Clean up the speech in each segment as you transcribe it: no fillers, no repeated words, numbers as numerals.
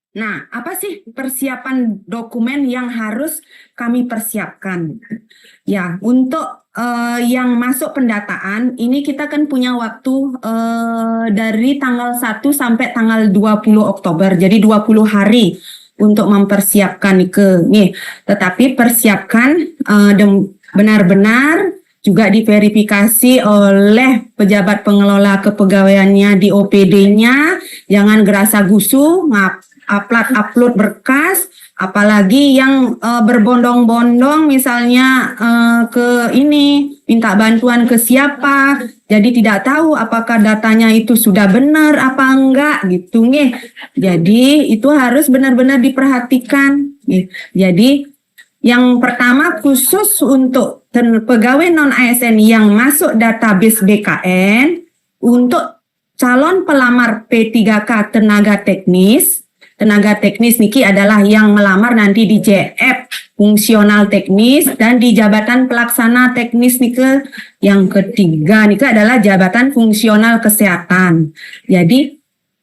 Nah, apa sih persiapan dokumen yang harus kami persiapkan? Ya, untuk yang masuk pendataan, ini kita kan punya waktu dari tanggal 1 sampai tanggal 20 Oktober, jadi 20 hari untuk mempersiapkan nih. Tetapi persiapkan benar-benar juga diverifikasi oleh pejabat pengelola kepegawaiannya di OPD-nya, jangan gerasa gusu, upload berkas, apalagi yang berbondong-bondong misalnya ke ini minta bantuan ke siapa, jadi tidak tahu apakah datanya itu sudah benar apa enggak gitu nih. Jadi itu harus benar-benar diperhatikan nih. Jadi yang pertama khusus untuk pegawai non ASN yang masuk database BKN, untuk calon pelamar P3K tenaga teknis. Tenaga teknis niki adalah yang melamar nanti di JF fungsional teknis dan di jabatan pelaksana teknis nike. Yang ketiga nike adalah jabatan fungsional kesehatan. Jadi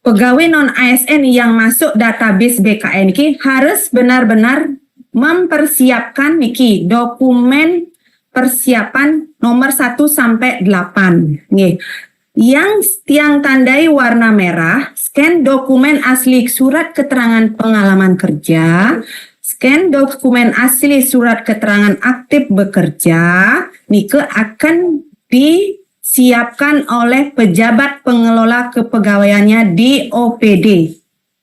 pegawai non ASN yang masuk database BKN niki harus benar-benar mempersiapkan niki dokumen persiapan nomor 1 sampai 8 nih. Yang tiang tandai warna merah, scan dokumen asli surat keterangan pengalaman kerja, scan dokumen asli surat keterangan aktif bekerja, nike akan disiapkan oleh pejabat pengelola kepegawaiannya di OPD.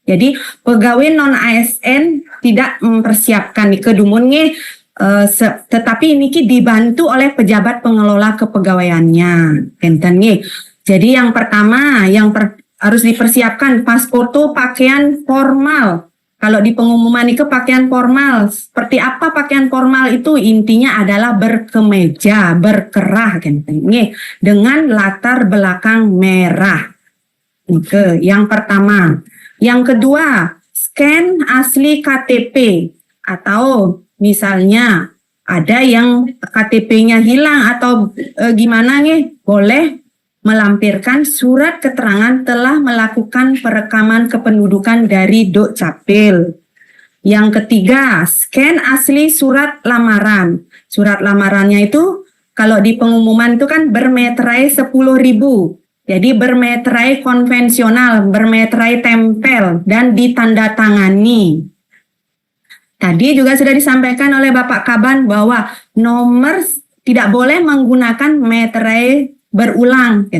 Jadi pegawai non ASN tidak mempersiapkan nike dumunnya, tetapi niki dibantu oleh pejabat pengelola kepegawaiannya. Enten nih. Jadi yang pertama harus dipersiapkan pas foto pakaian formal. Kalau di pengumuman itu pakaian formal, seperti apa pakaian formal itu? Intinya adalah berkemeja, berkerah dengan latar belakang merah. Oke, yang pertama. Yang kedua, scan asli KTP atau misalnya ada yang KTP-nya hilang atau gimana nih? Boleh melampirkan surat keterangan telah melakukan perekaman kependudukan dari Dukcapil. Yang ketiga, scan asli surat lamaran. Surat lamarannya itu kalau di pengumuman itu kan bermeterai 10.000. Jadi bermeterai konvensional, bermeterai tempel dan ditandatangani. Tadi juga sudah disampaikan oleh Bapak Kaban bahwa nomor tidak boleh menggunakan meterai berulang,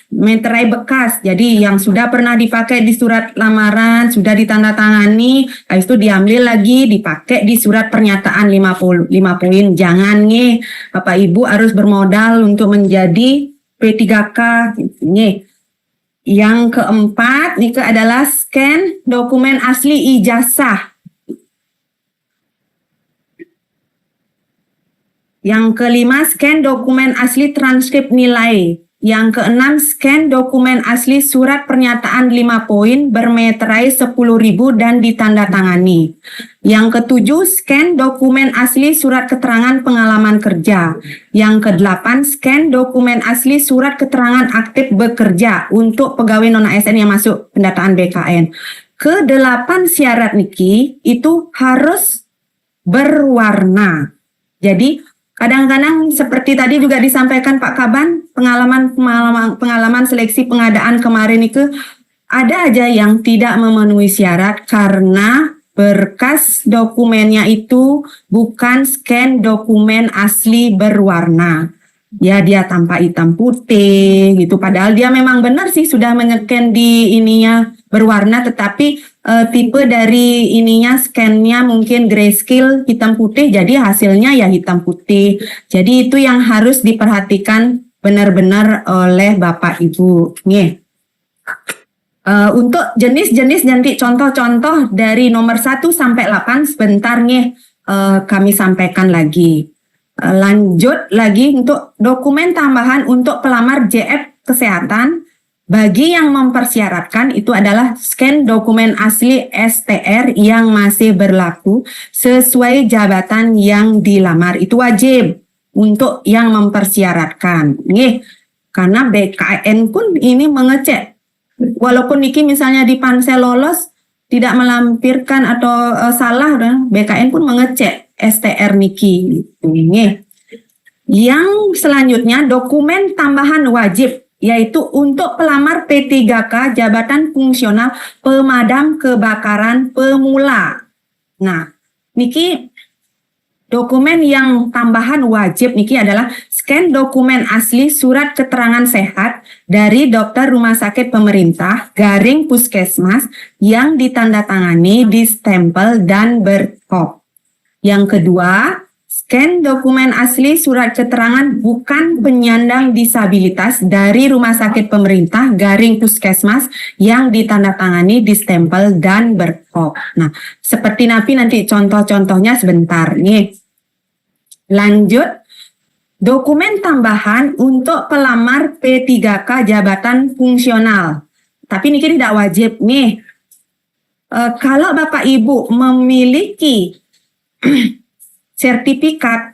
meterai bekas. Jadi yang sudah pernah dipakai di surat lamaran, sudah ditandatangani, habis itu diambil lagi, dipakai di surat pernyataan 5 poin. Jangan nih, Bapak Ibu harus bermodal untuk menjadi P3K. Nih. Yang keempat, ini adalah scan dokumen asli ijazah. Yang kelima, scan dokumen asli transkrip nilai. Yang keenam, scan dokumen asli surat pernyataan 5 poin bermeterai 10.000 dan ditandatangani. Yang ketujuh, scan dokumen asli surat keterangan pengalaman kerja. Yang kedelapan, scan dokumen asli surat keterangan aktif bekerja untuk pegawai non ASN yang masuk pendataan BKN. Kedelapan syarat niki itu harus berwarna. Jadi kadang-kadang seperti tadi juga disampaikan Pak Kaban, pengalaman seleksi pengadaan kemarin itu ada aja yang tidak memenuhi syarat karena berkas dokumennya itu bukan scan dokumen asli berwarna. Ya dia tanpa hitam putih gitu, padahal dia memang benar sih sudah menyeken di ininya berwarna, tetapi tipe dari ininya scan-nya mungkin grayscale hitam putih, jadi hasilnya ya hitam putih. Jadi itu yang harus diperhatikan benar-benar oleh Bapak Ibu. Nih. Untuk jenis-jenis nanti contoh-contoh dari nomor 1 sampai 8 sebentar nih kami sampaikan lagi. Lanjut lagi untuk dokumen tambahan untuk pelamar JF kesehatan. Bagi yang mempersyaratkan itu adalah scan dokumen asli STR yang masih berlaku sesuai jabatan yang dilamar. Itu wajib untuk yang mempersyaratkan. Nih, karena BKN pun ini mengecek. Walaupun Niki misalnya di pansel lolos, tidak melampirkan atau salah, BKN pun mengecek STR niki gitu. Yang selanjutnya dokumen tambahan wajib, yaitu untuk pelamar P3K jabatan fungsional pemadam kebakaran pemula. Nah, niki dokumen yang tambahan wajib niki adalah scan dokumen asli surat keterangan sehat dari dokter rumah sakit pemerintah garing puskesmas yang ditandatangani, distempel dan berkop. Yang kedua, scan dokumen asli surat keterangan bukan penyandang disabilitas dari rumah sakit pemerintah garing puskesmas yang ditandatangani, distempel dan berkop. Nah, seperti nanti contoh-contohnya sebentar nih. Lanjut, dokumen tambahan untuk pelamar P3K jabatan fungsional. Tapi ini tidak wajib nih. Kalau Bapak Ibu memiliki sertifikat,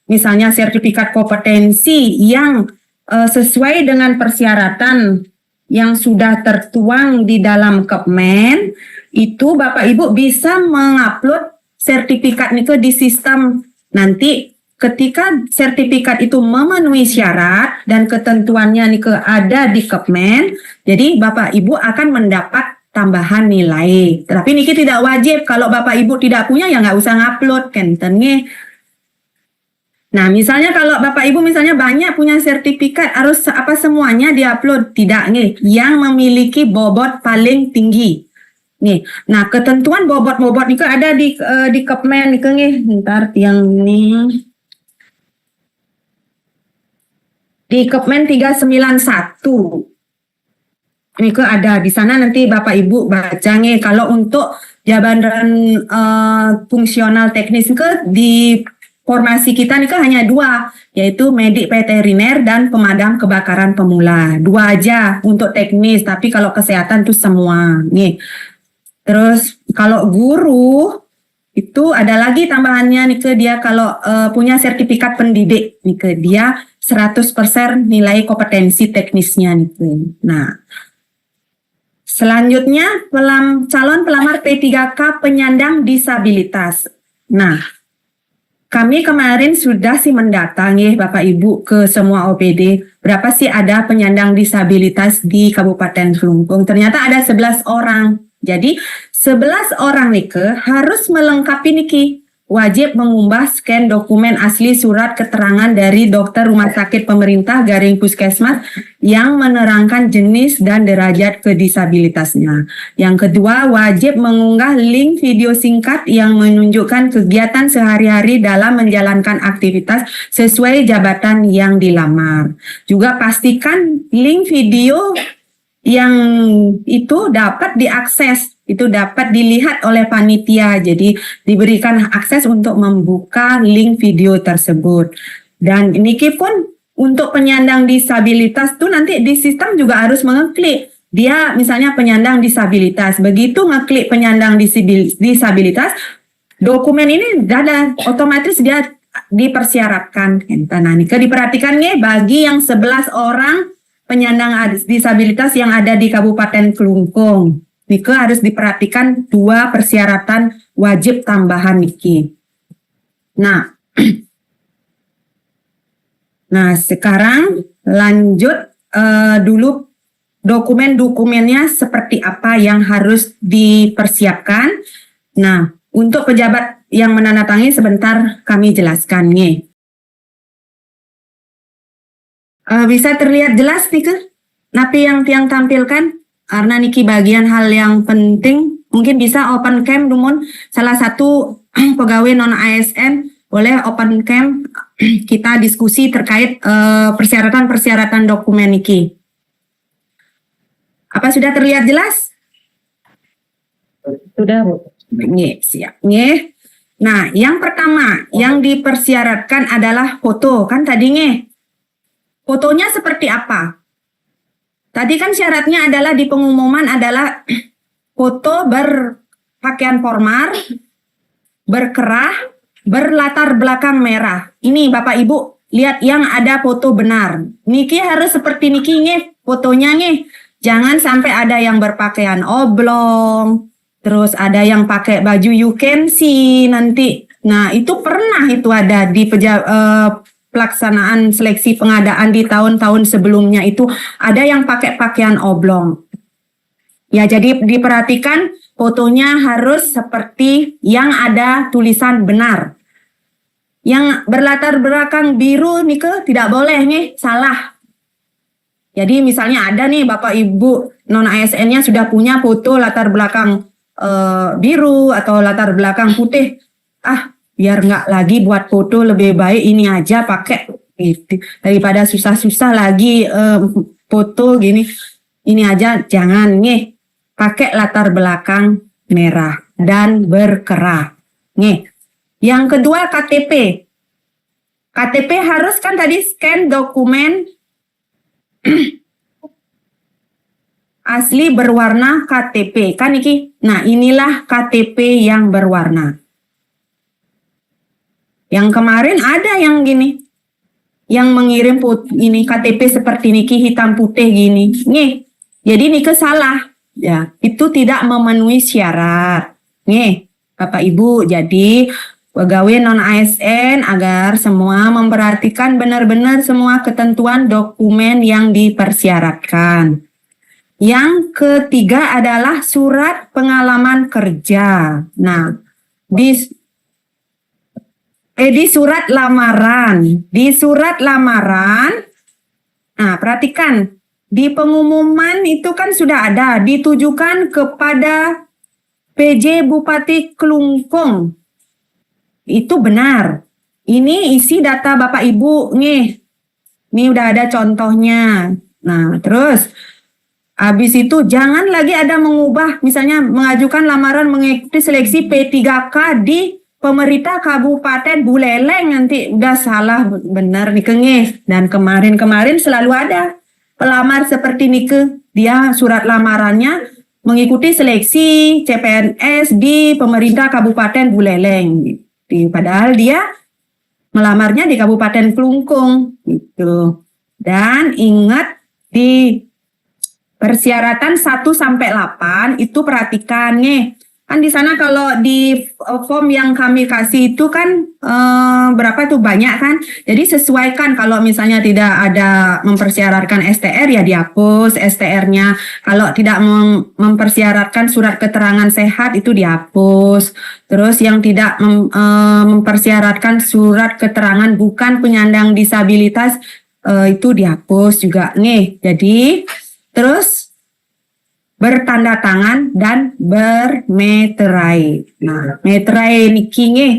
misalnya sertifikat kompetensi yang sesuai dengan persyaratan yang sudah tertuang di dalam Kepmen, itu Bapak Ibu bisa mengupload sertifikat itu di sistem. Nanti ketika sertifikat itu memenuhi syarat dan ketentuannya ada di Kepmen, jadi Bapak Ibu akan mendapat tambahan nilai. Tapi niki tidak wajib. Kalau Bapak Ibu tidak punya ya nggak usah ngupload kenten nggih. Nah, misalnya kalau Bapak Ibu misalnya banyak punya sertifikat, harus apa semuanya diupload? Tidak nih. Yang memiliki bobot paling tinggi. Nih. Nah, ketentuan bobot-bobot itu ada di Kepmen nih nggih. Ntar yang ini di Kepmen 391. Ini ada di sana, nanti Bapak Ibu baca nih. Kalau untuk jabatan fungsional teknis di formasi kita nih hanya 2, yaitu medik veteriner dan pemadam kebakaran pemula. 2 aja untuk teknis, tapi kalau kesehatan itu semua nih. Terus kalau guru itu ada lagi tambahannya nih dia kalau punya sertifikat pendidik nih dia 100% nilai kompetensi teknisnya nih. Nah, selanjutnya, calon pelamar P3K penyandang disabilitas. Nah, kami kemarin sudah mendatangi Bapak Ibu ke semua OPD. Berapa sih ada penyandang disabilitas di Kabupaten Kelungkung? Ternyata ada 11 orang. Jadi, 11 orang harus melengkapi wajib mengunggah scan dokumen asli surat keterangan dari dokter rumah sakit pemerintah garing puskesmas yang menerangkan jenis dan derajat kedisabilitasnya. Yang kedua, wajib mengunggah link video singkat yang menunjukkan kegiatan sehari-hari dalam menjalankan aktivitas sesuai jabatan yang dilamar. Juga pastikan link video yang itu dapat diakses, itu dapat dilihat oleh panitia. Jadi diberikan akses untuk membuka link video tersebut. Dan ini pun untuk penyandang disabilitas tuh nanti di sistem juga harus mengeklik. Dia misalnya penyandang disabilitas. Begitu ngeklik penyandang disabilitas, dokumen ini ada otomatis dia dipersyaratkan. Nah, ini diperhatikan nih bagi yang 11 orang penyandang disabilitas yang ada di Kabupaten Kelungkung. Nike harus diperhatikan 2 persyaratan wajib tambahan niki. Nah, sekarang lanjut dulu dokumen-dokumennya seperti apa yang harus dipersiapkan. Nah, untuk pejabat yang menandatangani sebentar kami jelaskan nih. Bisa terlihat jelas nih napi yang tiang tampilkan karena niki bagian hal yang penting. Mungkin bisa open cam dumun salah satu pegawai non ASN boleh open cam kita diskusi terkait persyaratan dokumen niki. Apa sudah terlihat jelas? Sudah, Bu. Nggih, siap. Nggih. Nah, yang pertama yang dipersyaratkan adalah foto. Kan tadi nggih. Fotonya seperti apa? Tadi kan syaratnya adalah di pengumuman adalah foto berpakaian formal, berkerah, berlatar belakang merah. Ini Bapak Ibu lihat yang ada foto benar. Niki harus seperti niki nih fotonya nih. Jangan sampai ada yang berpakaian oblong, Terus ada yang pakai baju you can see nanti. Nah, itu pernah itu ada di pelaksanaan seleksi pengadaan di tahun-tahun sebelumnya itu ada yang pakai pakaian oblong. Ya, jadi diperhatikan fotonya harus seperti yang ada tulisan benar. Yang berlatar belakang biru nih tidak boleh nih, salah. Jadi misalnya ada nih Bapak Ibu non ASN-nya sudah punya foto latar belakang biru atau latar belakang putih. Biar nggak lagi buat foto lebih baik ini aja pakai gitu. Daripada susah-susah lagi foto gini. Ini aja jangan nih. Pakai latar belakang merah dan berkerah. Nih. Yang kedua KTP. KTP harus kan tadi scan dokumen asli berwarna KTP kan iki. Nah, inilah KTP yang berwarna. Yang kemarin ada yang gini. Yang mengirim ini KTP seperti niki hitam putih gini. Nih. Jadi niki salah. Ya, itu tidak memenuhi syarat. Nih, Bapak Ibu, jadi pegawai non ASN agar semua memperhatikan benar-benar semua ketentuan dokumen yang dipersyaratkan. Yang ketiga adalah surat pengalaman kerja. Nah, di surat lamaran. Di surat lamaran, nah perhatikan, di pengumuman itu kan sudah ada, ditujukan kepada PJ Bupati Kelungkung. Itu benar. Ini isi data Bapak Ibu nih. Ini udah ada contohnya. Nah, terus habis itu jangan lagi ada mengubah, misalnya mengajukan lamaran mengikuti seleksi P3K di pemerintah Kabupaten Buleleng, nanti udah salah benar nih kengeh. Dan kemarin-kemarin selalu ada pelamar seperti nike, dia surat lamarannya mengikuti seleksi CPNS di pemerintah Kabupaten Buleleng. Padahal dia melamarnya di Kabupaten Kelungkung gitu. Dan ingat di persyaratan 1 sampai 8 itu perhatikan nih. Kan di sana kalau di form yang kami kasih itu kan berapa tuh banyak kan. Jadi sesuaikan, kalau misalnya tidak ada mempersyaratkan STR ya dihapus STR-nya. Kalau tidak mempersyaratkan surat keterangan sehat itu dihapus. Terus yang tidak mempersyaratkan surat keterangan bukan penyandang disabilitas itu dihapus juga nih. Jadi terus bertanda tangan dan bermeterai. Nah, meterai niki nggih.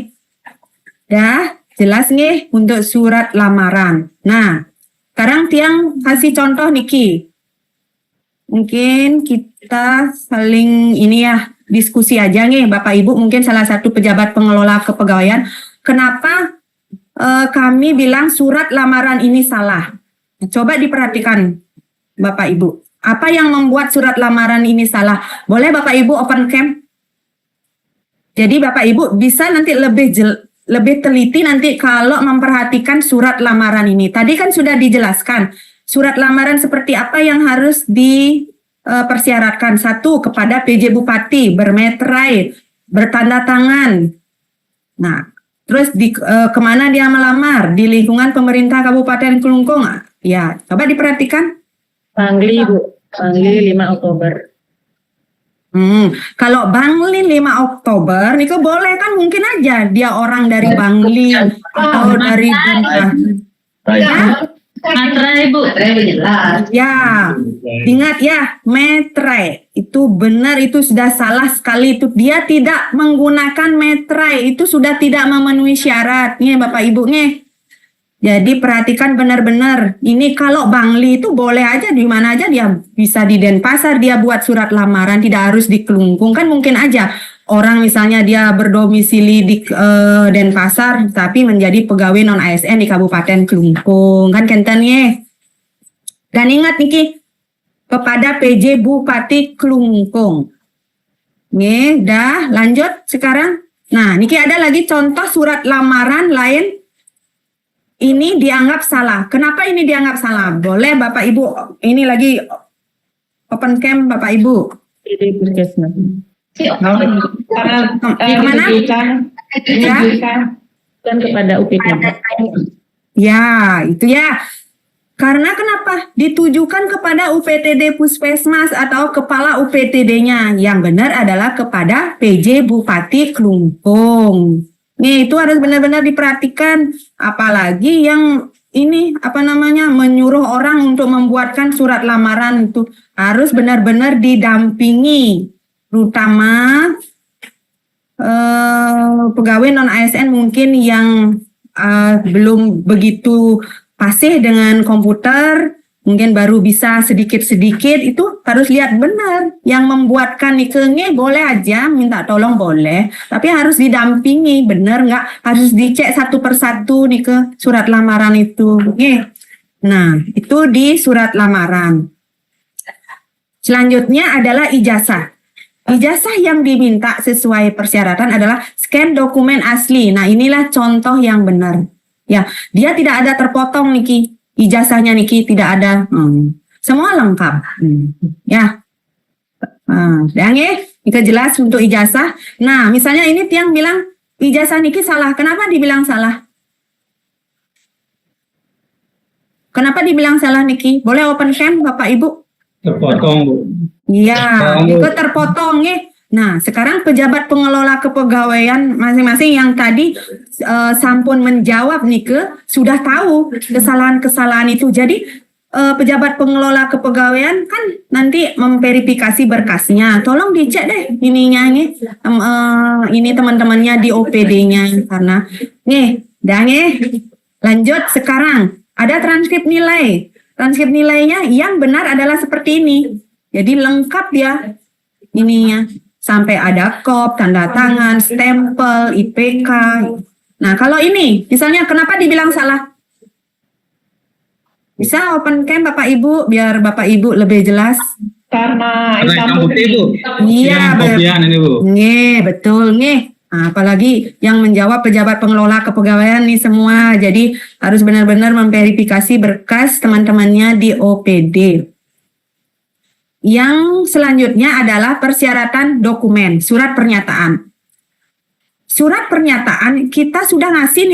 Dah jelas nggih untuk surat lamaran. Nah, sekarang tiang kasih contoh niki. Mungkin kita saling ini ya diskusi aja nih Bapak Ibu, mungkin salah satu pejabat pengelola kepegawaian, kenapa kami bilang surat lamaran ini salah? Coba diperhatikan Bapak Ibu. Apa yang membuat surat lamaran ini salah? Boleh Bapak Ibu open cam? Jadi Bapak Ibu bisa nanti lebih teliti nanti kalau memperhatikan surat lamaran ini. Tadi kan sudah dijelaskan surat lamaran seperti apa yang harus dipersyaratkan. 1, kepada PJ Bupati, bermeterai, bertanda tangan. Nah, terus kemana dia melamar? Di lingkungan pemerintah Kabupaten Kelungkung. Ya, coba diperhatikan. Bangli, Bu. Bangli 5 Oktober. Kalau Bangli 5 Oktober, Niko boleh kan, mungkin aja dia orang dari Bangli atau dari Bintang. Materai, Bu. Ya, ingat ya, meterai itu benar, itu sudah salah sekali, itu dia tidak menggunakan meterai, itu sudah tidak memenuhi syarat nih Bapak Ibu nih. Jadi perhatikan benar-benar. Ini kalau Bangli itu boleh aja di mana aja, dia bisa di Denpasar dia buat surat lamaran, tidak harus di Kelungkung. Kan mungkin aja orang misalnya dia berdomisili di Denpasar tapi menjadi pegawai non ASN di Kabupaten Kelungkung. Kan kentennya. Dan ingat niki, kepada PJ Bupati Kelungkung. Nih, dah lanjut sekarang. Nah, niki ada lagi contoh surat lamaran lain. Ini dianggap salah. Kenapa ini dianggap salah? Boleh Bapak Ibu, ini lagi open cam Bapak Ibu. Ini Puskesmas. Yang mana? Ya. Kan kepada UPTD. Ya, itu ya. Karena kenapa? Ditujukan kepada UPTD Puskesmas atau kepala UPTD-nya. Yang benar adalah kepada PJ Bupati Klungkung. Nih, itu harus benar-benar diperhatikan. Apalagi yang ini, menyuruh orang untuk membuatkan surat lamaran itu harus benar-benar didampingi. Terutama pegawai non-ASN mungkin yang belum begitu fasih dengan komputer, mungkin baru bisa sedikit-sedikit, itu harus lihat benar. Yang membuatkan nikahnya boleh aja minta tolong boleh, tapi harus didampingi, benar nggak? Harus dicek satu persatu nikah surat lamaran itu. Nah, itu di surat lamaran. Selanjutnya adalah ijazah. Ijazah yang diminta sesuai persyaratan adalah scan dokumen asli. Nah, inilah contoh yang benar. Ya, dia tidak ada terpotong Niki. Ijazahnya Niki tidak ada. Semua lengkap. Ya. Dan Niki jelas untuk ijazah. Nah, misalnya ini Tiang bilang ijazah Niki salah. Kenapa dibilang salah? Kenapa dibilang salah Niki? Boleh open cam Bapak Ibu? Terpotong, Bu. Iya, itu terpotong Nah, sekarang pejabat pengelola kepegawaian masing-masing yang tadi sampun menjawab sudah tahu kesalahan-kesalahan itu. Jadi pejabat pengelola kepegawaian kan nanti memverifikasi berkasnya. Tolong dicek deh ininya ini teman-temannya di OPD-nya karena lanjut sekarang ada transkrip nilai. Transkrip nilainya yang benar adalah seperti ini. Jadi lengkap ya ininya. Sampai ada kop, tanda tangan, stempel, IPK. Nah, kalau ini, misalnya kenapa dibilang salah? Bisa open cam Bapak Ibu, biar Bapak Ibu lebih jelas. Karena hitam putih, Bu. Iya, ini, Bu. Betul, Nah, apalagi yang menjawab pejabat pengelola kepegawaian nih semua. Jadi harus benar-benar memverifikasi berkas teman-temannya di OPD. Yang selanjutnya adalah persyaratan dokumen, surat pernyataan. Surat pernyataan kita sudah ngasih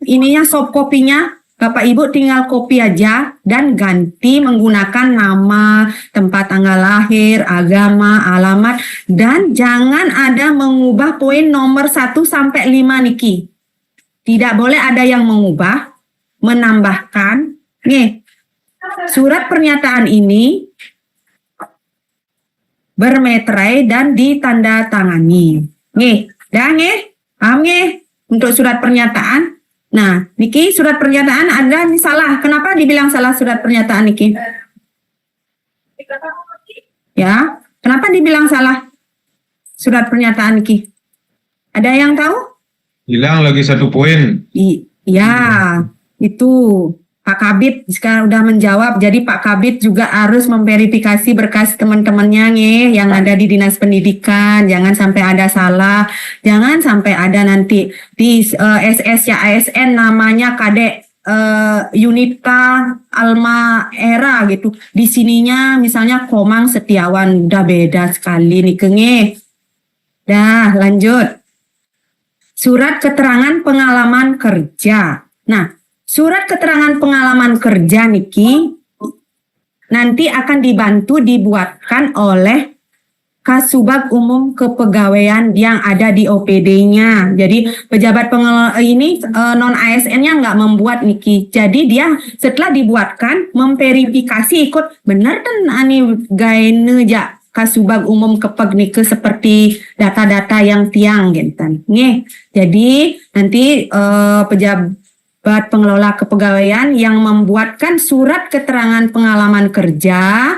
ininya soft kopinya. Bapak Ibu tinggal copy aja dan ganti menggunakan nama, tempat tanggal lahir, agama, alamat, dan jangan ada mengubah poin nomor 1 sampai 5 Niki. Tidak boleh ada yang mengubah, menambahkan. Surat pernyataan ini bermeterai dan ditandatangani. Paham untuk surat pernyataan? Nah, Niki surat pernyataan ada nih salah. Kenapa dibilang salah surat pernyataan Niki? Ya, kenapa dibilang salah surat pernyataan Niki? Ada yang tahu? Hilang lagi 1 poin. Iya, itu. Pak Kabid sekarang udah menjawab, jadi Pak Kabid juga harus memverifikasi berkas teman-temannya yang ada di Dinas Pendidikan, jangan sampai ada salah, jangan sampai ada nanti di SS ya ASN namanya Kadek Yunita Alma Era gitu, di sininya misalnya Komang Setiawan, udah beda sekali nih Dah lanjut, surat keterangan pengalaman kerja. Nah, surat keterangan pengalaman kerja Niki nanti akan dibuatkan oleh Kasubag Umum Kepegawaian yang ada di OPD-nya. Jadi pejabat pengelola ini non-ASN-nya nggak membuat Niki. Jadi dia setelah dibuatkan memverifikasi ikut benar kan ani gaene ja Kasubag Umum Kepeg Niki seperti data-data yang tiang gitu. Jadi nanti pejabat pengelola kepegawaian yang membuatkan surat keterangan pengalaman kerja,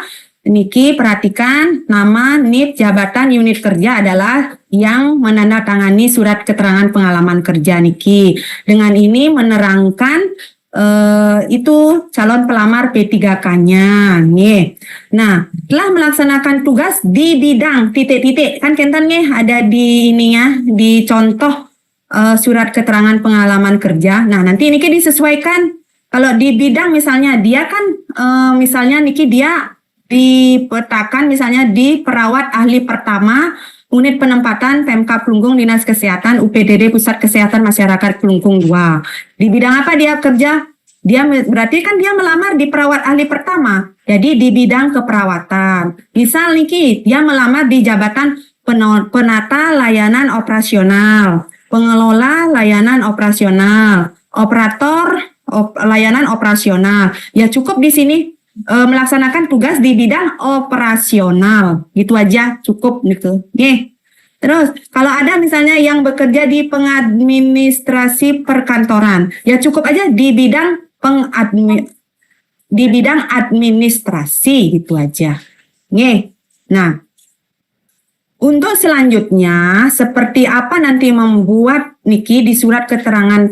Niki perhatikan nama, NIP, jabatan, unit kerja adalah yang menandatangani surat keterangan pengalaman kerja Niki. Dengan ini menerangkan itu calon pelamar P3K-nya. Nah, telah melaksanakan tugas di bidang titik-titik kan kentan ada di ininya di contoh surat keterangan pengalaman kerja. Nah, nanti Niki disesuaikan. Kalau di bidang misalnya dia kan misalnya Niki dia dipetakan misalnya di perawat ahli pertama Unit penempatan Pemkab Kelungkung Dinas Kesehatan UPDD Pusat Kesehatan Masyarakat Kelungkung 2. Di bidang apa dia kerja? Dia berarti kan dia melamar di perawat ahli pertama. Jadi di bidang keperawatan. Misal Niki, dia melamar di jabatan penata layanan operasional, pengelola layanan operasional, operator layanan operasional. Ya cukup di sini melaksanakan tugas di bidang operasional. Gitu aja cukup gitu. Nih. Terus kalau ada misalnya yang bekerja di pengadministrasi perkantoran, ya cukup aja di bidang administrasi gitu aja. Nih. Nah, untuk selanjutnya, seperti apa nanti membuat Niki di surat keterangan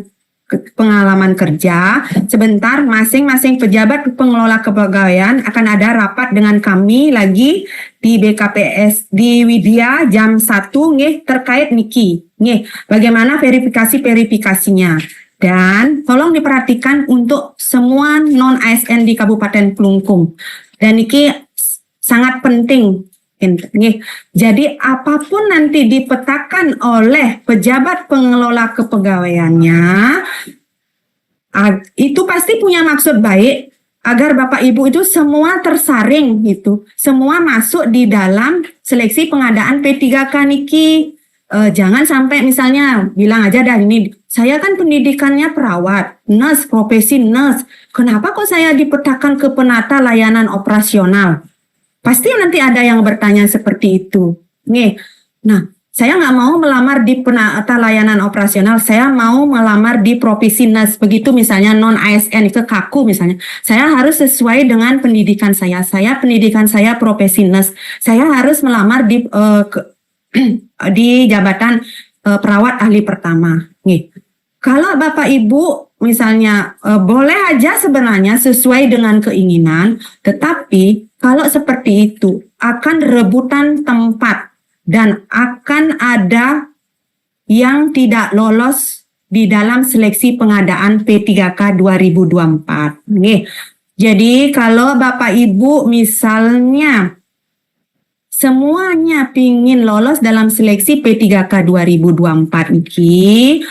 pengalaman kerja, sebentar masing-masing pejabat pengelola kepegawaian akan ada rapat dengan kami lagi di BKPS di Widya jam 1 nih terkait Niki. Nih, bagaimana verifikasinya. Dan tolong diperhatikan untuk semua non-ASN di Kabupaten Kelungkung. Dan Niki sangat penting. Jadi apapun nanti dipetakan oleh pejabat pengelola kepegawaiannya, itu pasti punya maksud baik agar Bapak Ibu itu semua tersaring gitu, semua masuk di dalam seleksi pengadaan P3K Niki. Jangan sampai misalnya bilang aja dah ini, saya kan pendidikannya perawat, nurse, profesi nurse, kenapa kok saya dipetakan ke penata layanan operasional? Pasti nanti ada yang bertanya seperti itu. Nih, nah saya nggak mau melamar di penata layanan operasional, saya mau melamar di profesi nurse. Begitu misalnya non-ASN itu kaku misalnya. Saya harus sesuai dengan pendidikan saya. Pendidikan saya profesi nurse. Saya harus melamar di di jabatan perawat ahli pertama. Nih, kalau Bapak Ibu misalnya boleh aja sebenarnya sesuai dengan keinginan, tetapi kalau seperti itu akan rebutan tempat dan akan ada yang tidak lolos di dalam seleksi pengadaan P3K 2024. Nih, jadi kalau Bapak Ibu misalnya semuanya pingin lolos dalam seleksi P3K 2024 ini,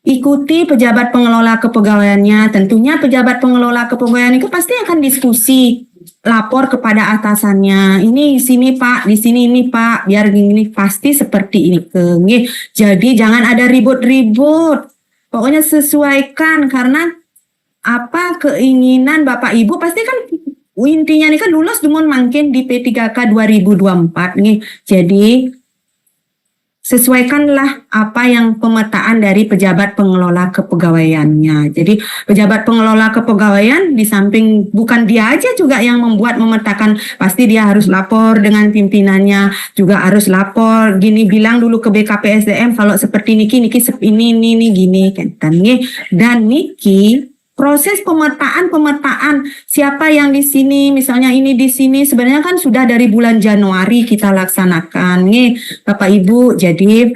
ikuti pejabat pengelola kepegawaiannya. Tentunya pejabat pengelola kepegawaian itu pasti akan diskusi, lapor kepada atasannya. Ini sini Pak, di sini ini Pak, biar gini pasti seperti ini. Jadi jangan ada ribut-ribut. Pokoknya sesuaikan karena apa keinginan Bapak Ibu pasti kan intinya ini kan lulus dumun makin di P3K 2024 nih. Jadi sesuaikanlah apa yang pemetaan dari pejabat pengelola kepegawaiannya. Jadi pejabat pengelola kepegawaian di samping bukan dia aja juga yang memetakan, pasti dia harus lapor dengan pimpinannya, juga harus lapor gini, bilang dulu ke BKPSDM kalau seperti Niki ini gini kan. Dan Niki proses pemetaan siapa yang di sini, misalnya ini di sini sebenarnya kan sudah dari bulan Januari kita laksanakan nih Bapak Ibu. Jadi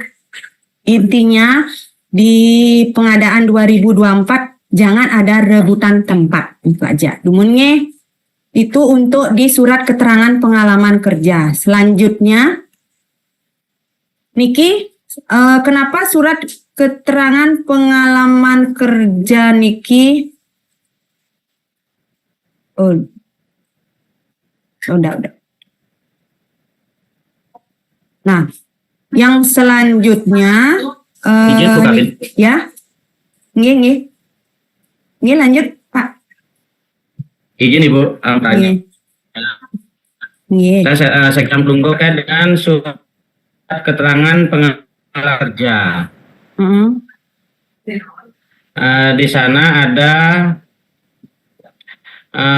intinya di pengadaan 2024 jangan ada rebutan tempat, itu aja. Dumunnya itu untuk di surat keterangan pengalaman kerja. Selanjutnya Niki, kenapa surat keterangan pengalaman kerja Niki? Udah. Nah, yang selanjutnya, ya, nggih, lanjut Pak. Izin Ibu, tanya. Nggih. Saya Kelungkung dengan surat keterangan pengalaman kerja. Di sana ada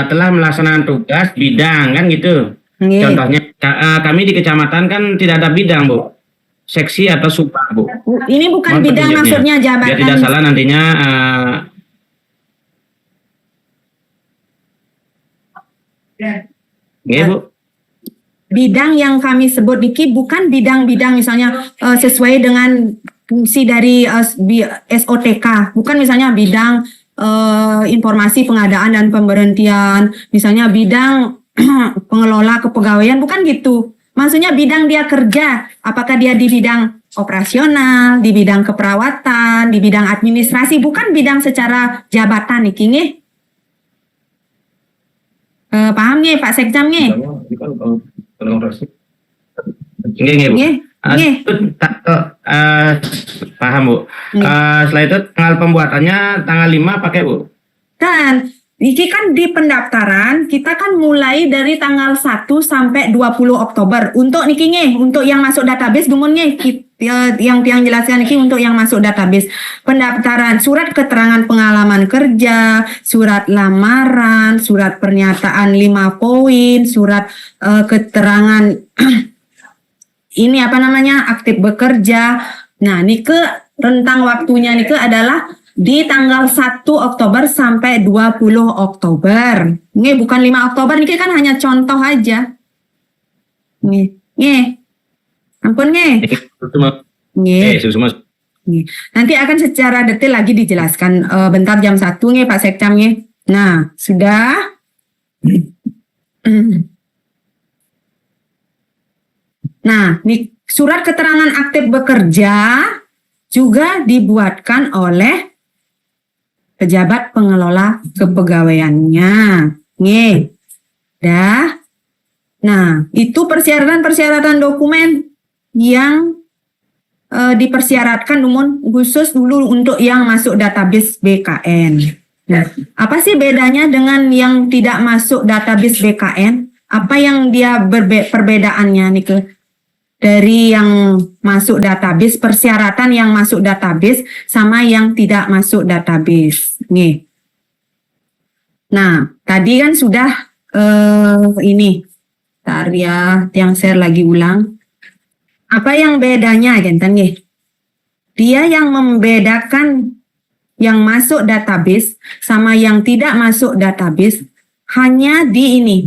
telah melaksanakan tugas bidang kan gitu. Contohnya kami di kecamatan kan tidak ada bidang Bu, seksi atau supa Bu. Ini bukan bidang maksudnya jabatan. Biar tidak salah nantinya. Bu. Bidang yang kami sebut Niki bukan bidang-bidang misalnya sesuai dengan fungsi dari SOTK, bukan misalnya bidang informasi pengadaan dan pemberhentian, misalnya bidang pengelola kepegawaian, bukan gitu. Maksudnya bidang dia kerja, apakah dia di bidang operasional, di bidang keperawatan, di bidang administrasi, bukan bidang secara jabatan nih, nggih. Paham nggih Pak Sekjam nggih? Nggih, Bu. Nggih. Nggih. Paham, Bu. Setelah itu tanggal pembuatannya tanggal 5 pakai, Bu. Dan ini kan di pendaftaran kita kan mulai dari tanggal 1 sampai 20 Oktober. Untuk niki nggih, untuk yang masuk database dumun nggih, yang jelaskan niki untuk yang masuk database. Pendaftaran surat keterangan pengalaman kerja, surat lamaran, surat pernyataan 5 poin, surat keterangan ini apa namanya? Aktif bekerja. Nah, nike rentang waktunya nike adalah di tanggal 1 Oktober sampai 20 Oktober. Nggih, bukan 5 Oktober, ini kan hanya contoh aja. Nggih. Ampun nggih. Nggih. Nggih. Nanti akan secara detail lagi dijelaskan bentar jam 1 nggih Pak Sekcam nggih. Nah, sudah. Nah, nih surat keterangan aktif bekerja juga dibuatkan oleh pejabat pengelola kepegawaiannya. Nggih. Dah. Nah, itu persyaratan dokumen yang dipersyaratkan khusus dulu untuk yang masuk database BKN. Nah, apa sih bedanya dengan yang tidak masuk database BKN? Apa yang dia perbedaannya nih ke? Dari yang masuk database, persyaratan yang masuk database sama yang tidak masuk database. Nih. Nah, tadi kan sudah ini. Bentar ya, yang share lagi ulang. Apa yang bedanya, Genten nih? Dia yang membedakan yang masuk database sama yang tidak masuk database hanya di ini,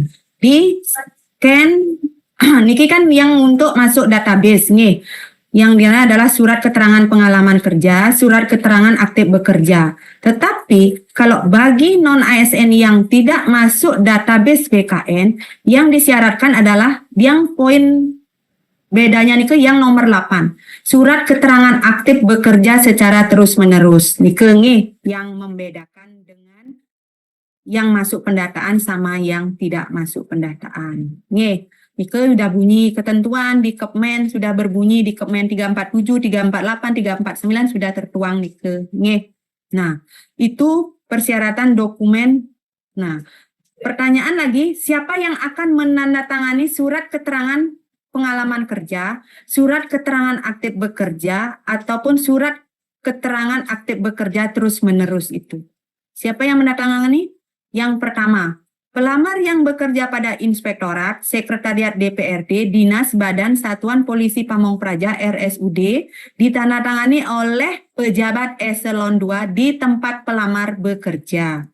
di scan. Niki kan yang untuk masuk database nih. Yang dia adalah surat keterangan pengalaman kerja, surat keterangan aktif bekerja. Tetapi kalau bagi non ASN yang tidak masuk database BKN, yang disyaratkan adalah yang poin bedanya nih yang nomor 8. Surat keterangan aktif bekerja secara terus-menerus. Nih yang membedakan dengan yang masuk pendataan sama yang tidak masuk pendataan. Nih. Nike sudah bunyi ketentuan di Kepmen, sudah berbunyi di Kepmen 347, 348, 349 sudah tertuang Nike. Nah, itu persyaratan dokumen. Nah, pertanyaan lagi, siapa yang akan menandatangani surat keterangan pengalaman kerja, surat keterangan aktif bekerja, ataupun surat keterangan aktif bekerja terus-menerus itu? Siapa yang menandatangani? Yang pertama, pelamar yang bekerja pada Inspektorat, Sekretariat DPRD, Dinas Badan Satuan Polisi Pamong Praja RSUD, ditandatangani oleh pejabat eselon 2 di tempat pelamar bekerja.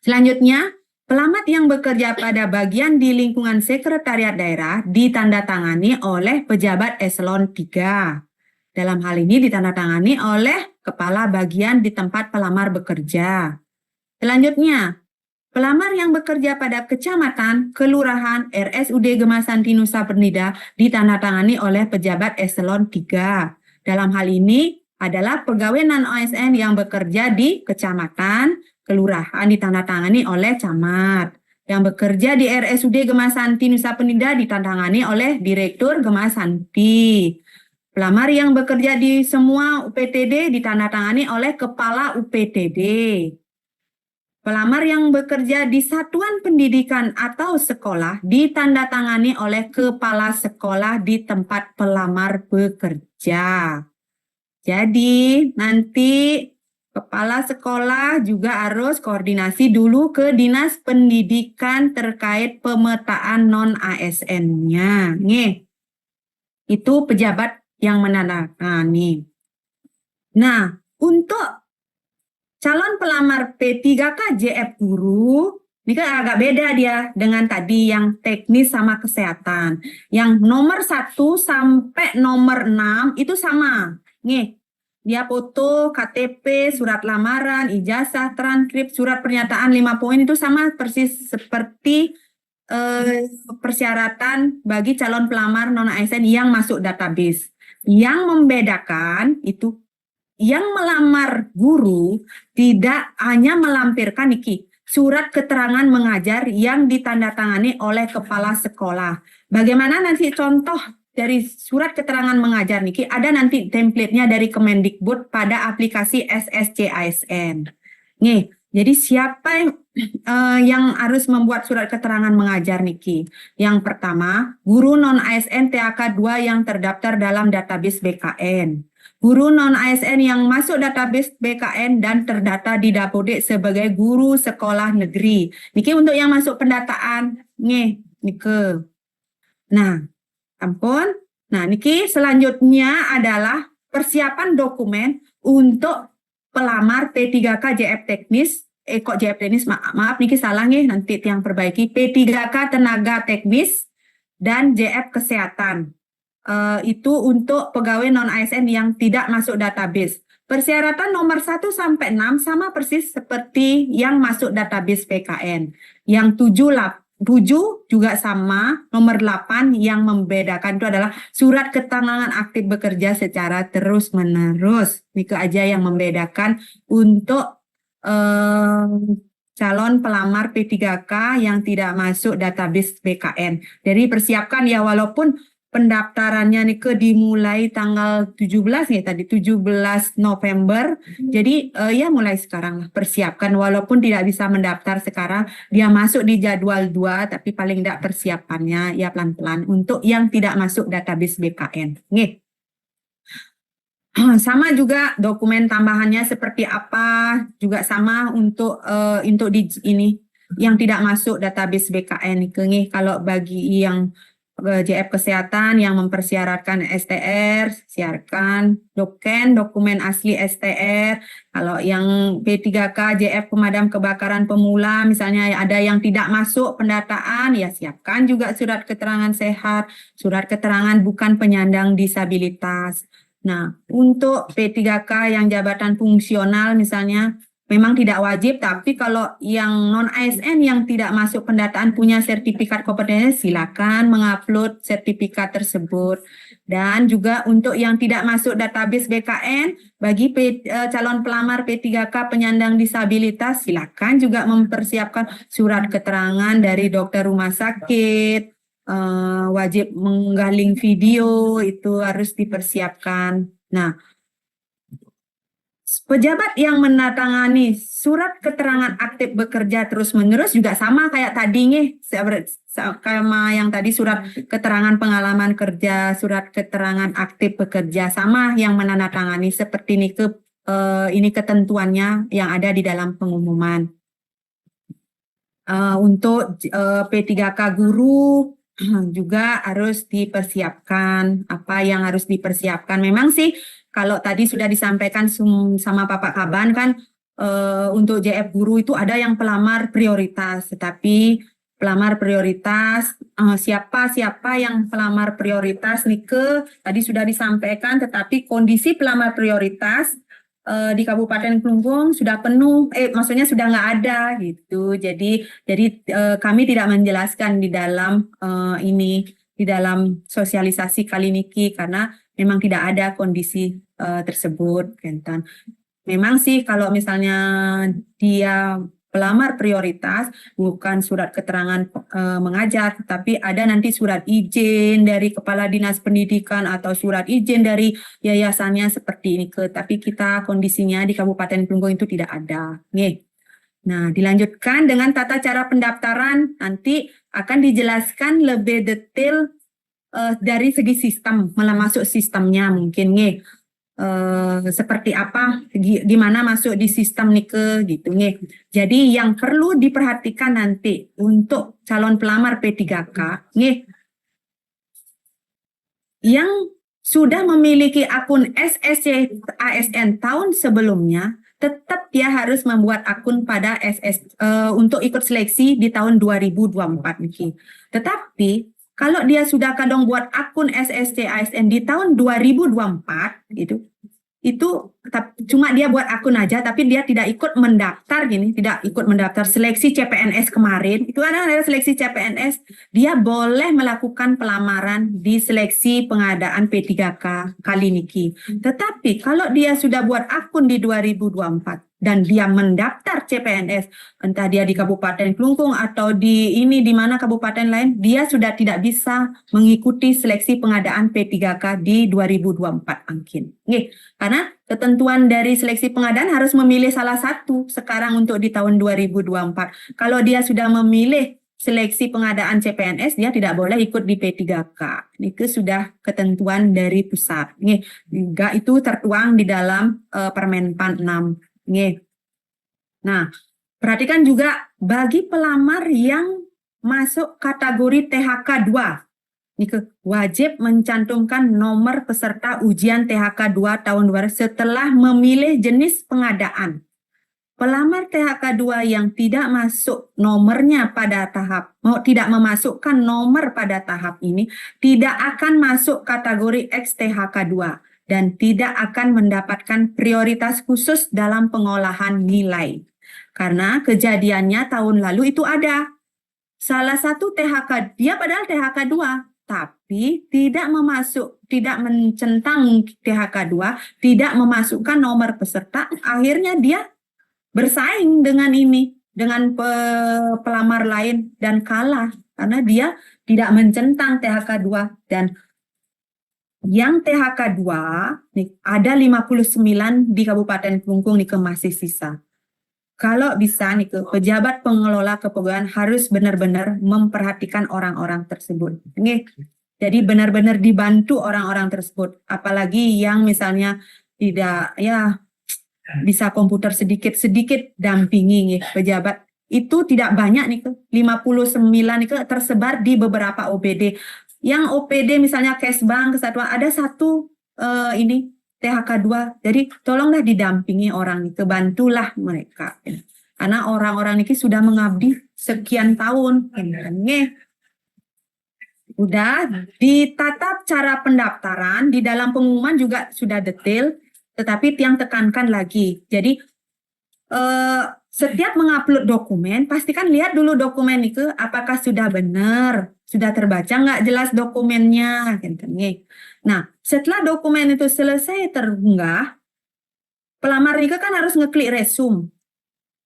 Selanjutnya, pelamar yang bekerja pada bagian di lingkungan Sekretariat Daerah ditandatangani oleh pejabat eselon 3. Dalam hal ini ditandatangani oleh kepala bagian di tempat pelamar bekerja. Selanjutnya, pelamar yang bekerja pada kecamatan, kelurahan, RSUD Gemasanti Nusa Penida ditandatangani oleh pejabat eselon 3. Dalam hal ini adalah pegawai non-ASN yang bekerja di kecamatan, kelurahan ditandatangani oleh camat. Yang bekerja di RSUD Gemasanti Nusa Penida ditandatangani oleh Direktur Gemasanti. Pelamar yang bekerja di semua UPTD ditandatangani oleh Kepala UPTD. Pelamar yang bekerja di satuan pendidikan atau sekolah ditandatangani oleh kepala sekolah di tempat pelamar bekerja. Jadi nanti kepala sekolah juga harus koordinasi dulu ke Dinas Pendidikan terkait pemetaan non-ASN-nya. Nih, itu pejabat yang menandatangani. Nah, untuk calon pelamar P3K JF guru, ini kan agak beda dia dengan tadi yang teknis sama kesehatan. Yang nomor 1 sampai nomor 6 itu sama. Nih, dia foto, KTP, surat lamaran, ijazah, transkrip, surat pernyataan 5 poin itu sama persis seperti persyaratan bagi calon pelamar non ASN yang masuk database. Yang membedakan itu yang melamar guru tidak hanya melampirkan surat keterangan mengajar yang ditandatangani oleh kepala sekolah. Bagaimana nanti contoh dari surat keterangan mengajar niki, ada nanti template-nya dari Kemendikbud pada aplikasi SSC ASN. Nih, jadi siapa yang harus membuat surat keterangan mengajar niki? Yang pertama, guru non ASN TAK 2 yang terdaftar dalam database BKN. Guru non ASN yang masuk database BKN dan terdata di Dapodek sebagai guru sekolah negeri. Niki untuk yang masuk pendataan. Nike. Nah, ampun. Nah, niki selanjutnya adalah persiapan dokumen untuk pelamar P3K JF teknis. Kok JF teknis? Maaf niki salah nanti yang perbaiki. P3K tenaga teknis dan JF kesehatan. Itu untuk pegawai non ASN yang tidak masuk database. Persyaratan nomor 1 sampai 6 sama persis seperti yang masuk database PKN. Yang 7 juga sama, nomor 8 yang membedakan itu adalah surat keterangan aktif bekerja secara terus-menerus. Itu aja yang membedakan untuk calon pelamar P3K yang tidak masuk database BKN. Jadi persiapkan ya, walaupun pendaftarannya nih dimulai tanggal 17 tadi 17 November. Jadi ya mulai sekarang lah persiapkan, walaupun tidak bisa mendaftar sekarang, dia masuk di jadwal 2 tapi paling tidak persiapannya ya pelan-pelan untuk yang tidak masuk database BKN. Sama juga dokumen tambahannya seperti apa, juga sama untuk di ini yang tidak masuk database BKN. Kalau bagi yang JF kesehatan yang mempersyaratkan STR, siarkan dokumen asli STR. Kalau yang P3K JF pemadam kebakaran pemula misalnya ada yang tidak masuk pendataan, ya siapkan juga surat keterangan sehat, surat keterangan bukan penyandang disabilitas. Nah, untuk P3K yang jabatan fungsional misalnya memang tidak wajib, tapi kalau yang non ASN yang tidak masuk pendataan punya sertifikat kompetensi, silakan mengupload sertifikat tersebut. Dan juga untuk yang tidak masuk database BKN, bagi calon pelamar P3K penyandang disabilitas, silakan juga mempersiapkan surat keterangan dari dokter rumah sakit, wajib mengunggah link video, itu harus dipersiapkan. Nah, pejabat yang menandatangani surat keterangan aktif bekerja terus-menerus juga sama kayak tadi sama yang tadi surat keterangan pengalaman kerja, surat keterangan aktif bekerja, sama yang menandatangani seperti ini ketentuannya yang ada di dalam pengumuman. Untuk P3K guru juga harus dipersiapkan. Apa yang harus dipersiapkan? Memang sih kalau tadi sudah disampaikan sama Bapak Kaban kan, untuk JF guru itu ada yang pelamar prioritas, tetapi pelamar prioritas siapa yang pelamar prioritas tadi sudah disampaikan, tetapi kondisi pelamar prioritas di Kabupaten Kelungkung sudah penuh, maksudnya sudah nggak ada gitu. Jadi kami tidak menjelaskan di dalam di dalam sosialisasi kali niki karena memang tidak ada kondisi tersebut. Memang sih kalau misalnya dia pelamar prioritas bukan surat keterangan mengajar, tapi ada nanti surat izin dari Kepala Dinas Pendidikan atau surat izin dari yayasannya seperti ini. Tapi kita kondisinya di Kabupaten Kelungkung itu tidak ada. Nah, dilanjutkan dengan tata cara pendaftaran, nanti akan dijelaskan lebih detail dari segi sistem, masuk sistemnya mungkin seperti apa, gimana masuk di sistem gitu Jadi yang perlu diperhatikan nanti untuk calon pelamar P3K yang sudah memiliki akun SSC ASN tahun sebelumnya, tetap dia harus membuat akun pada untuk ikut seleksi di tahun 2024 Tetapi kalau dia sudah kadang buat akun SSC ASN di tahun 2024 gitu, itu cuma dia buat akun aja, tapi dia tidak ikut mendaftar tidak ikut mendaftar seleksi CPNS kemarin. Itu ada seleksi CPNS, dia boleh melakukan pelamaran di seleksi pengadaan P3K kali niki. Tetapi kalau dia sudah buat akun di 2024 dan dia mendaftar CPNS, entah dia di Kabupaten Klungkung atau di mana kabupaten lain, dia sudah tidak bisa mengikuti seleksi pengadaan P3K di 2024 angkin. Karena ketentuan dari seleksi pengadaan harus memilih salah satu sekarang untuk di tahun 2024. Kalau dia sudah memilih seleksi pengadaan CPNS, dia tidak boleh ikut di P3K. Itu sudah ketentuan dari pusat. Juga itu tertuang di dalam Permenpan 6. Nah, perhatikan juga bagi pelamar yang masuk kategori THK 2, wajib mencantumkan nomor peserta ujian THK 2 tahun 2000 setelah memilih jenis pengadaan. Pelamar THK 2 yang tidak masuk nomornya pada tidak memasukkan nomor pada tahap ini, tidak akan masuk kategori XTHK 2 dan tidak akan mendapatkan prioritas khusus dalam pengolahan nilai. Karena kejadiannya tahun lalu itu ada. Salah satu THK, dia padahal THK 2, tapi tidak mencentang THK 2, tidak memasukkan nomor peserta, akhirnya dia bersaing dengan pelamar lain dan kalah karena dia tidak mencentang THK 2 dan yang THK 2 ada 59 di Kabupaten Klungkung masih sisa. Kalau bisa pejabat pengelola kepegawaian harus benar-benar memperhatikan orang-orang tersebut. Jadi benar-benar dibantu orang-orang tersebut, apalagi yang misalnya tidak bisa komputer sedikit dampingi pejabat. Itu tidak banyak 59 tersebar di beberapa OPD. Yang OPD misalnya Kesbang, Kesatuan ada satu THK 2. Jadi tolonglah didampingi orang bantulah mereka. Karena orang-orang ini sudah mengabdi sekian tahun. Udah ditatap cara pendaftaran di dalam pengumuman juga sudah detail, tetapi yang tekankan lagi. Jadi setiap mengupload dokumen, pastikan lihat dulu dokumen itu apakah sudah benar, sudah terbaca nggak jelas dokumennya. Nah, setelah dokumen itu selesai terunggah, pelamar itu kan harus ngeklik resume.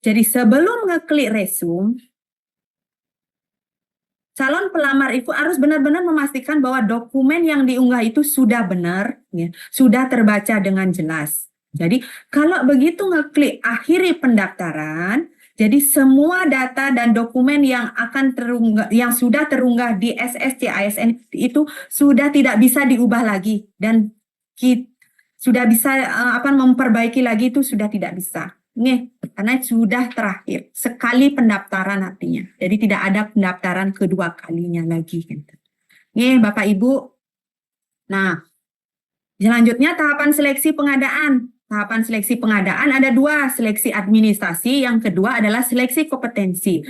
Jadi sebelum ngeklik resume, calon pelamar itu harus benar-benar memastikan bahwa dokumen yang diunggah itu sudah benar, sudah terbaca dengan jelas. Jadi kalau begitu ngeklik akhiri pendaftaran, jadi semua data dan dokumen yang akan terunggah, yang sudah terunggah di SSC ASN itu sudah tidak bisa diubah lagi dan sudah bisa memperbaiki lagi itu sudah tidak bisa. Karena sudah terakhir sekali pendaftaran artinya. Jadi tidak ada pendaftaran kedua kalinya lagi. Bapak Ibu. Nah, selanjutnya tahapan seleksi pengadaan. Tahapan seleksi pengadaan ada 2, seleksi administrasi, yang kedua adalah seleksi kompetensi.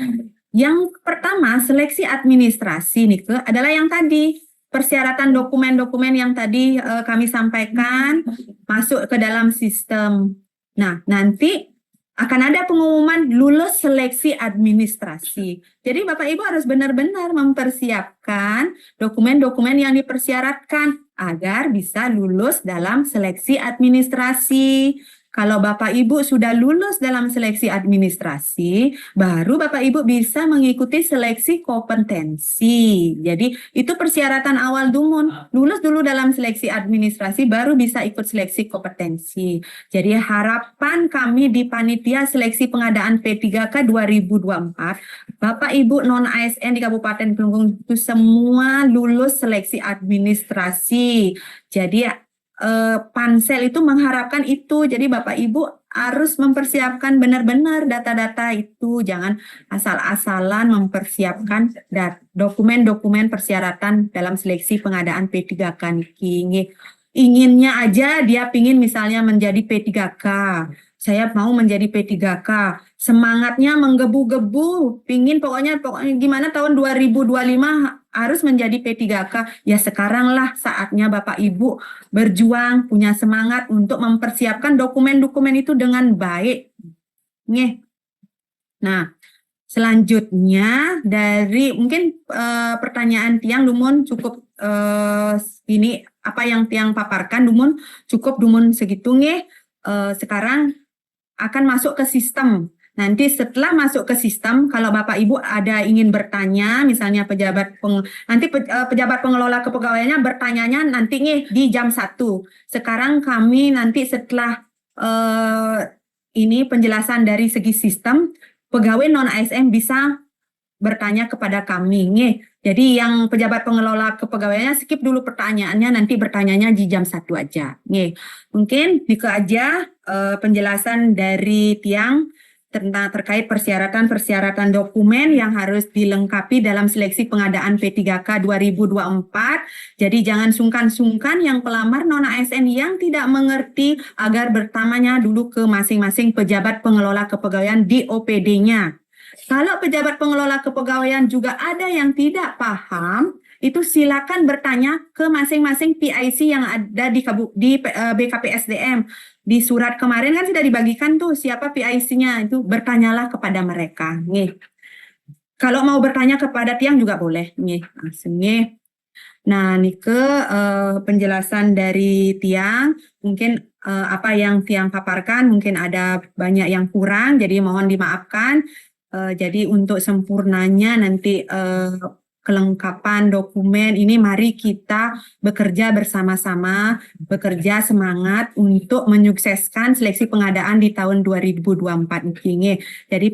Yang pertama, seleksi administrasi adalah yang tadi, persyaratan dokumen-dokumen yang tadi kami sampaikan masuk ke dalam sistem. Nah, nanti akan ada pengumuman lulus seleksi administrasi. Jadi Bapak Ibu harus benar-benar mempersiapkan dokumen-dokumen yang dipersyaratkan agar bisa lulus dalam seleksi administrasi. Kalau Bapak Ibu sudah lulus dalam seleksi administrasi, baru Bapak Ibu bisa mengikuti seleksi kompetensi. Jadi itu persyaratan awal Dumun. Lulus dulu dalam seleksi administrasi, baru bisa ikut seleksi kompetensi. Jadi harapan kami di Panitia Seleksi Pengadaan P3K 2024, Bapak Ibu non-ASN di Kabupaten Klungkung itu semua lulus seleksi administrasi. Jadi Pansel itu mengharapkan itu. Jadi Bapak Ibu harus mempersiapkan benar-benar data-data itu. Jangan asal-asalan mempersiapkan dokumen-dokumen persyaratan dalam seleksi pengadaan P3K. Inginnya aja dia pingin misalnya menjadi P3K. Saya mau menjadi P3K. Semangatnya menggebu-gebu, pingin pokoknya gimana tahun 2025 harus menjadi P3K, ya sekaranglah saatnya Bapak Ibu berjuang, punya semangat untuk mempersiapkan dokumen-dokumen itu dengan baik. Nggih. Nah, selanjutnya dari mungkin pertanyaan Tiang Dumun cukup ini apa yang Tiang paparkan Dumun cukup Dumun segitu nggih. Sekarang akan masuk ke sistem. Nanti setelah masuk ke sistem, kalau Bapak Ibu ada ingin bertanya, misalnya pejabat pengelola kepegawaiannya bertanyanya nanti nih di jam 1. Sekarang kami nanti setelah ini penjelasan dari segi sistem, pegawai non ASN bisa bertanya kepada kami nih. Jadi yang pejabat pengelola kepegawaiannya skip dulu pertanyaannya, nanti bertanyanya di jam 1 aja. Nih, mungkin itu aja penjelasan dari Tiang tentang terkait persyaratan dokumen yang harus dilengkapi dalam seleksi pengadaan P3K 2024. Jadi jangan sungkan-sungkan yang pelamar non ASN yang tidak mengerti agar bertamanya dulu ke masing-masing pejabat pengelola kepegawaian di OPD-nya. Kalau pejabat pengelola kepegawaian juga ada yang tidak paham, itu silakan bertanya ke masing-masing PIC yang ada di BKPSDM. Di surat kemarin kan sudah dibagikan tuh siapa PIC-nya, itu bertanyalah kepada mereka. Nih. Kalau mau bertanya kepada Tiang juga boleh. Nih, langsung nih. Nah, nih ke penjelasan dari Tiang, mungkin apa yang Tiang paparkan mungkin ada banyak yang kurang, jadi mohon dimaafkan. Jadi untuk sempurnanya nanti kelengkapan dokumen ini mari kita bekerja bersama-sama, bekerja semangat untuk menyukseskan seleksi pengadaan di tahun 2024 ini. Jadi